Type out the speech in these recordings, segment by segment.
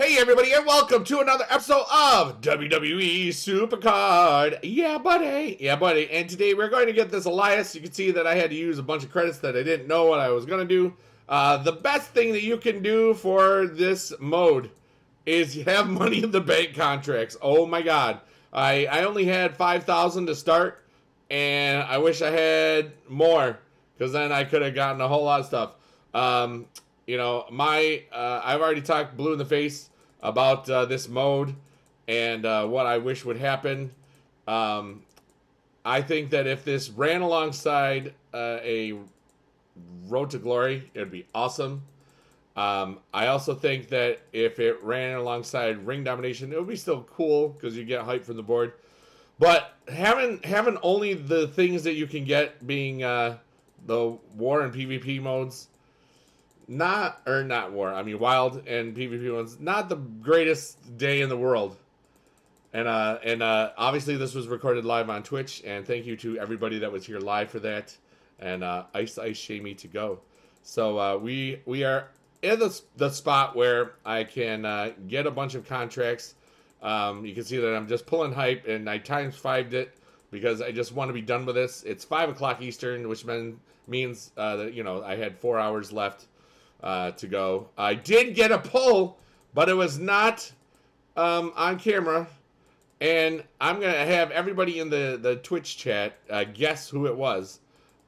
Hey everybody, and welcome to another episode of WWE Supercard. Yeah, buddy. Yeah, buddy. And today we're going to get this Elias. You can see that I had to use a bunch of credits that I didn't know what I was going to do. The best thing that you can do for this mode is you have money in the bank contracts. Oh my god. I only had 5,000 to start, and I wish I had more, because then I could have gotten a whole lot of stuff. I've already talked blue in the face about this mode and what I wish would happen. I think that if this ran alongside a Road to Glory, it would be awesome. I also think that if it ran alongside Ring Domination, it would be still cool because you get hype from the board. But having only the things that you can get being the War and PvP modes, not War, I mean Wild and PvP ones, not the greatest day in the world. And obviously this was recorded live on Twitch, and thank you to everybody that was here live for that. And Ice Shamey to go. So we are in the spot where I can get a bunch of contracts. You can see that I'm just pulling hype, and I times 5'd it because I just want to be done with this. It's 5 o'clock Eastern, which means that I had 4 hours left to go. I did get a pull, but it was not on camera, and I'm gonna have everybody in the Twitch chat guess who it was.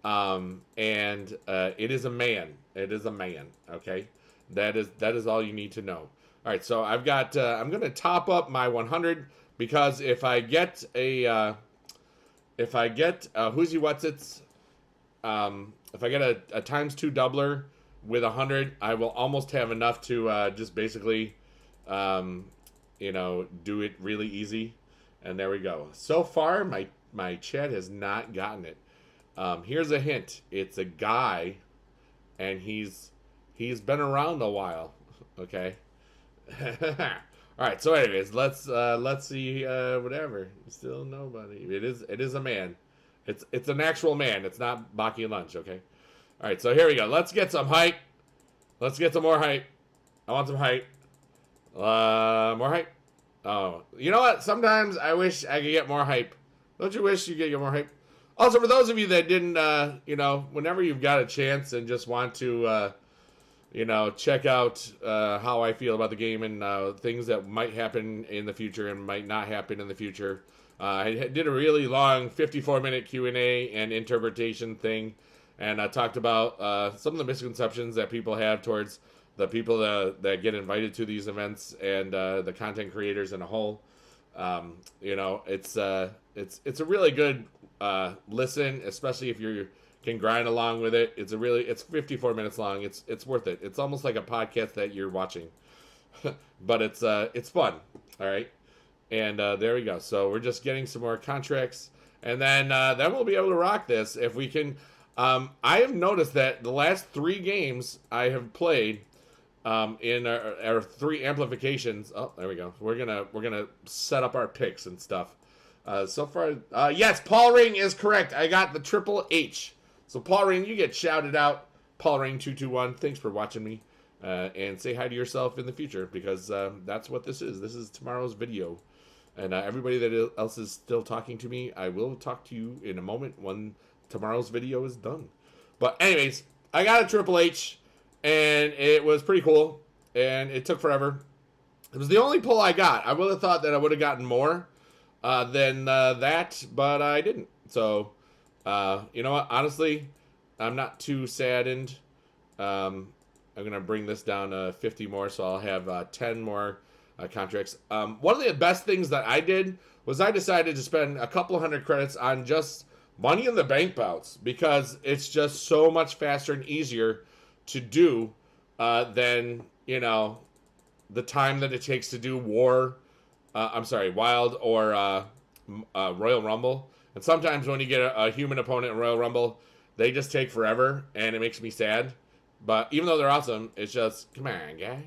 It is a man. It is a man. Okay, that is all you need to know. All right, so I've got. I'm gonna top up my 100 because if I get a who's you what's it's, if I get a times 2 doubler with 100, I will almost have enough to just basically, do it really easy. And there we go. So far, my chat has not gotten it. Here's a hint. It's a guy, and he's been around a while. Okay. All right. So, anyways, let's see. Whatever. Still nobody. It is a man. It's an actual man. It's not Baki Lunch. Okay. All right. So here we go. Let's get some hype. Let's get some more hype. I want some hype. More hype. Oh, you know what? Sometimes I wish I could get more hype. Don't you wish you could get more hype? Also, for those of you that didn't, whenever you've got a chance and just want to, check out how I feel about the game and things that might happen in the future and might not happen in the future, I did a really long 54-minute Q&A and interpretation thing, and I talked about some of the misconceptions that people have towards the people that get invited to these events and the content creators in a whole. It's a really good listen, especially if you can grind along with it. It's 54 minutes long. It's worth it. It's almost like a podcast that you're watching, but it's fun. All right, and there we go. So we're just getting some more contracts, and then we'll be able to rock this if we can. I have noticed that the last 3 games I have played in our 3 amplifications. Oh, there we go. We're gonna set up our picks and stuff. So far, yes, Paul Ring is correct. I got the Triple H. So Paul Ring, you get shouted out. Paul Ring 221. Thanks for watching me, and say hi to yourself in the future, because that's what this is. This is tomorrow's video, and everybody that else is still talking to me, I will talk to you in a moment when tomorrow's video is done. But anyways, I got a Triple H, and it was pretty cool, and it took forever. It was the only pull I got. I would have thought that I would have gotten more than that, but I didn't. So, you know what? Honestly, I'm not too saddened. I'm going to bring this down to 50 more, so I'll have 10 more contracts. One of the best things that I did was I decided to spend a couple hundred credits on just Money in the Bank bouts, because it's just so much faster and easier to do than, the time that it takes to do Wild or Royal Rumble. And sometimes when you get a human opponent in Royal Rumble, they just take forever, and it makes me sad. But even though they're awesome, it's just, come on, guy.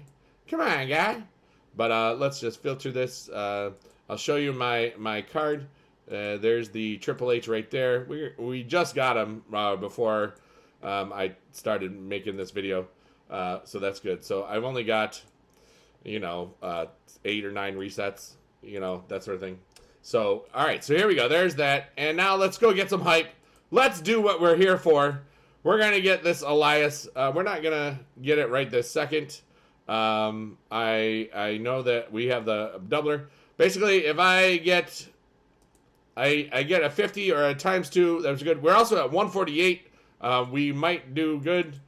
But let's just filter this. I'll show you my card. There's the Triple H right there. We just got him before I started making this video. So that's good. So I've only got you know, 8 or 9 resets, you know, that sort of thing. So, all right, so here we go. There's that. And now let's go get some hype. Let's do what we're here for. We're going to get this Elias. We're not going to get it right this second. I know that we have the doubler. Basically, if I get a 50 or a ×2, that was good. We're also at 148. We might do good.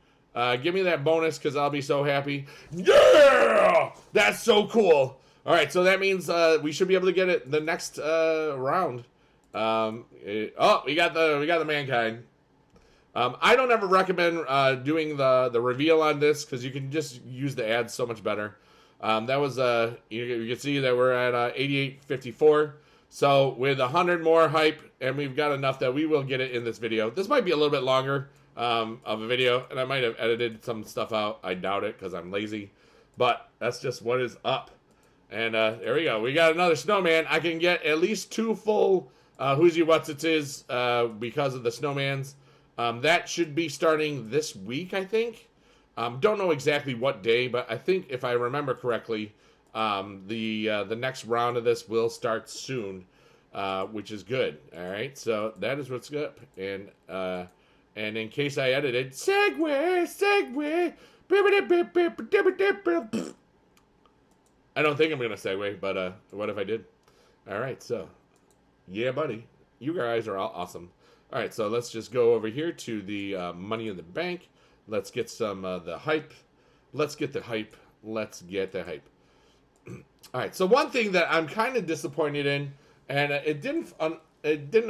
Give me that bonus because I'll be so happy. Yeah! That's so cool. All right, so that means we should be able to get it the next round. We got the mankind. I don't ever recommend doing the reveal on this because you can just use the ads so much better. That was you can see that we're at 88.54. So with 100 more hype, and we've got enough that we will get it in this video. This might be a little bit longer of a video, and I might have edited some stuff out. I doubt it because I'm lazy, but that's just what is up. And there we go. We got another snowman. I can get at least 2 full Who's You What's It Is because of the snowmans. That should be starting this week, I think. Don't know exactly what day, but I think if I remember correctly, the next round of this will start soon, which is good. All right, so that is what's up. And in case I edited, segue. I don't think I'm gonna segue, but what if I did? All right, so yeah, buddy, you guys are all awesome. All right, so let's just go over here to the Money in the Bank. Let's get some the hype. Let's get the hype. All right, so one thing that I'm kind of disappointed in, and it didn't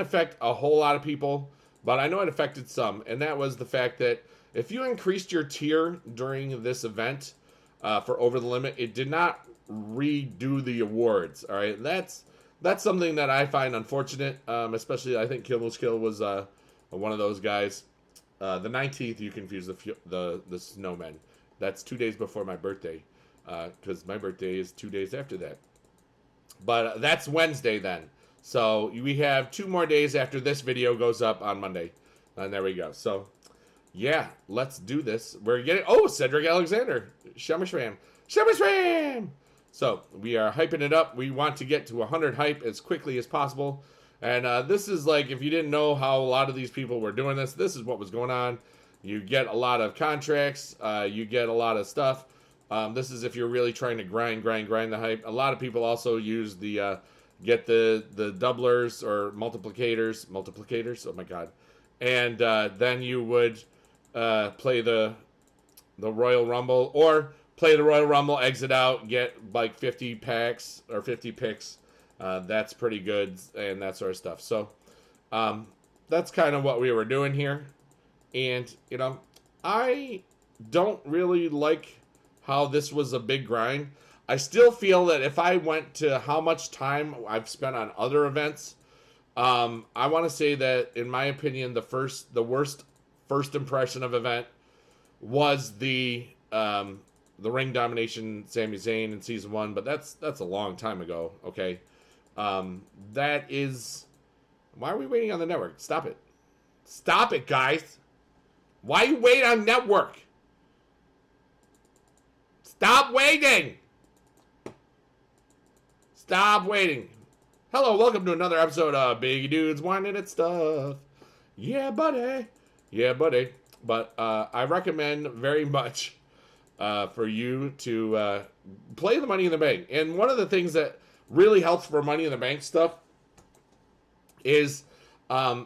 affect a whole lot of people, but I know it affected some, and that was the fact that if you increased your tier during this event for Over the Limit, it did not redo the awards. All right, that's something that I find unfortunate, especially I think Kill was one of those guys. The 19th, you confuse the snowmen. That's 2 days before my birthday, because my birthday is 2 days after that. But that's Wednesday then. So we have 2 more days after this video goes up on Monday. And there we go. So, yeah, let's do this. We're getting... Oh, Cedric Alexander. Shemashram. So, we are hyping it up. We want to get to 100 hype as quickly as possible. And this is like, if you didn't know how a lot of these people were doing this is what was going on. You get a lot of contracts. You get a lot of stuff. This is if you're really trying to grind the hype. A lot of people also use the, get the doublers or multiplicators. Oh my God. And then you would play the Royal Rumble, or play the Royal Rumble, exit out, get like 50 packs or 50 picks. That's pretty good, and that sort of stuff. So, that's kind of what we were doing here. And, you know, I don't really like how this was a big grind. I still feel that if I went to how much time I've spent on other events, I want to say that, in my opinion, the worst first impression of event was the ring domination Sami Zayn in season 1, but that's a long time ago. Okay. That is... Why are we waiting on the network? Stop it. Stop it, guys. Why you wait on network? Stop waiting. Stop waiting. Hello, welcome to another episode of Big Dudes Whining at Stuff. Yeah, buddy. But I recommend very much for you to play the Money in the Bank. And one of the things that really helps for Money in the Bank stuff is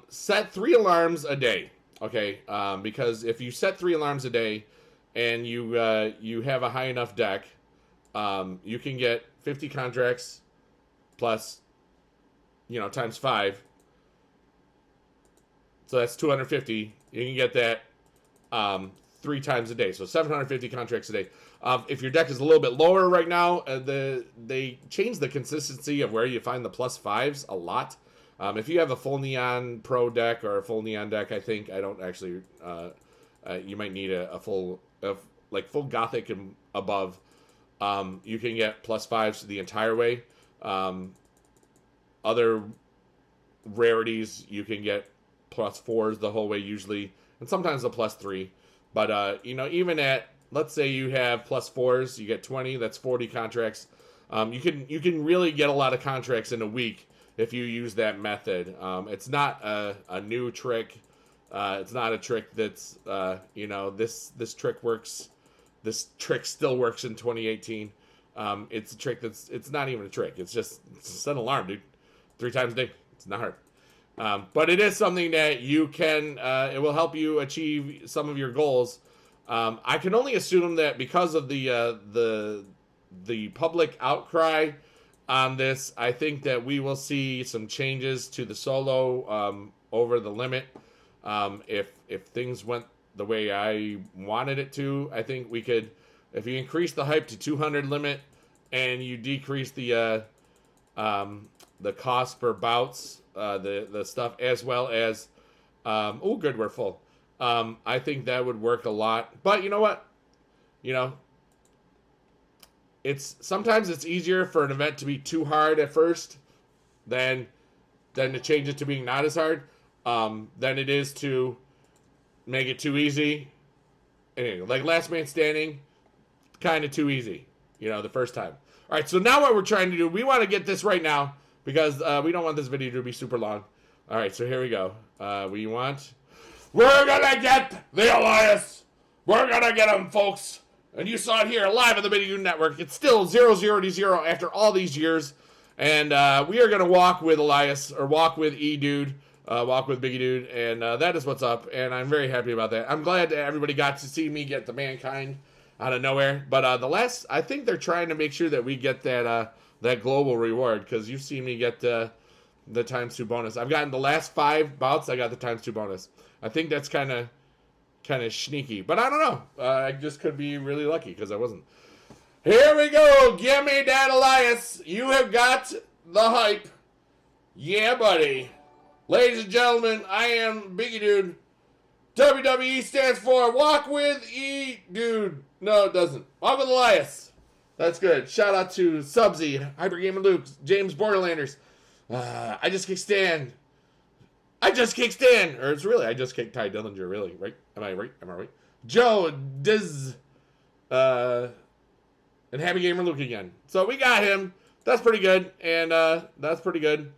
set 3 alarms a day. Okay, because if you set 3 alarms a day and you have a high enough deck, you can get 50 contracts plus, times 5. So that's 250. You can get that 3 times a day. So 750 contracts a day. If your deck is a little bit lower right now, they changed the consistency of where you find the plus 5s a lot. If you have a full Neon Pro deck or a full Neon deck, I don't actually... you might need a full Gothic and above. You can get plus 5s the entire way. Other rarities, you can get plus 4s the whole way usually. And sometimes a plus 3. But, even at let's say you have +4s, you get 20. That's 40 contracts. You can really get a lot of contracts in a week if you use that method. It's not a new trick. It's not a trick that's this trick works. This trick still works in 2018. It's a trick it's not even a trick. It's set an alarm, dude. 3 times a day. It's not hard. But it is something that you can. It will help you achieve some of your goals. I can only assume that because of the public outcry on this, I think that we will see some changes to the solo over the limit. If things went the way I wanted it to, I think we could, if you increase the hype to 200 limit and you decrease the cost per bouts, the stuff, as well as oh good, we're full. I think that would work a lot. But you know what? Sometimes it's easier for an event to be too hard at first than to change it to being not as hard than it is to make it too easy. Anyway, like Last Man Standing, kind of too easy, the first time. All right, so now what we're trying to do, we want to get this right now because we don't want this video to be super long. All right, so here we go. We're going to get the Elias. We're going to get him, folks. And you saw it here live on the bigedude network. It's still 0-0 after all these years. And we are going to walk with Elias, or walk with E-Dude, walk with bigedude. And that is what's up. And I'm very happy about that. I'm glad that everybody got to see me get the Mankind out of nowhere. But I think they're trying to make sure that we get that global reward. Because you've seen me get the ×2 bonus. I've gotten the last 5 bouts, I got the ×2 bonus. I think that's kind of sneaky, but I don't know. I just could be really lucky because I wasn't. Here we go. Give me that Elias. You have got the hype. Yeah, buddy. Ladies and gentlemen, I am bigedude. WWE stands for Walk with E-Dude. No, it doesn't. Walk with Elias. That's good. Shout out to Subsy, Hypergame and Luke, James Borderlanders. I just kicked Stan. Or it's really, I just kicked Ty Dillinger, really, right? Am I right? Joe, Diz, and Happy Gamer Luke again. So we got him. That's pretty good. And that's pretty good.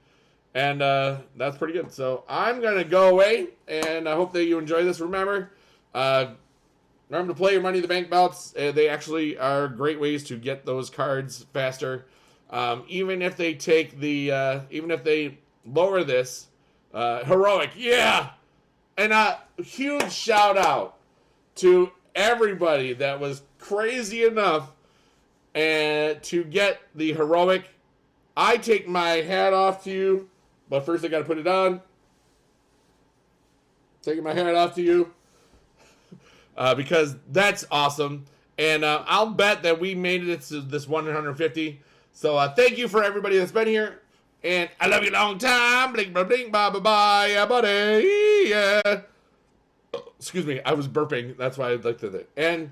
So I'm going to go away, and I hope that you enjoy this. Remember to play your Money in the Bank bouts. They actually are great ways to get those cards faster. Even if they even if they lower this, heroic, yeah. And a huge shout out to everybody that was crazy enough to get the heroic. I take my hat off to you, but first I got to put it on. Taking my hat off to you because that's awesome. And I'll bet that we made it to this 150. So thank you for everybody that's been here. And I love you a long time. Blink, blink, bye, bye, bye, yeah, buddy. Yeah. Excuse me, I was burping. That's why I looked at it. And